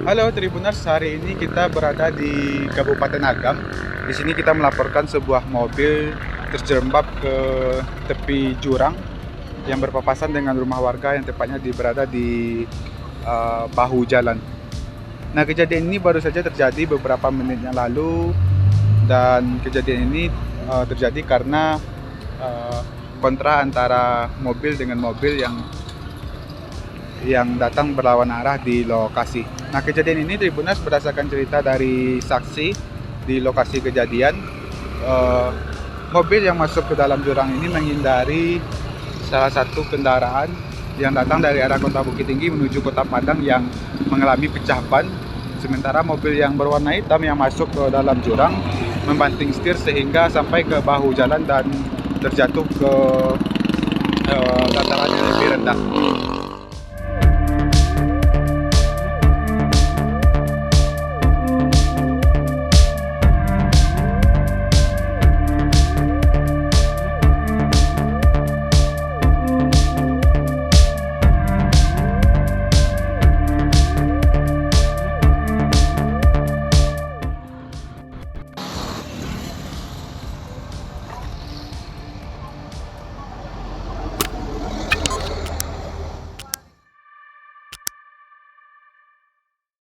Halo Tribuners, hari ini kita berada di Kabupaten Agam. Di sini kita melaporkan sebuah mobil terjerembab ke tepi jurang yang berpapasan dengan rumah warga yang tepatnya berada di bahu jalan. Nah, kejadian ini baru saja terjadi beberapa menit yang lalu, dan kejadian ini terjadi karena kontra antara mobil dengan mobil yang datang berlawan arah di lokasi. Nah, kejadian ini Tribuners berdasarkan cerita dari saksi di lokasi kejadian, mobil yang masuk ke dalam jurang ini menghindari salah satu kendaraan yang datang dari arah Kota Bukit Tinggi menuju Kota Padang yang mengalami pecah ban. Sementara mobil yang berwarna hitam yang masuk ke dalam jurang membanting setir sehingga sampai ke bahu jalan dan terjatuh ke dataran yang lebih rendah.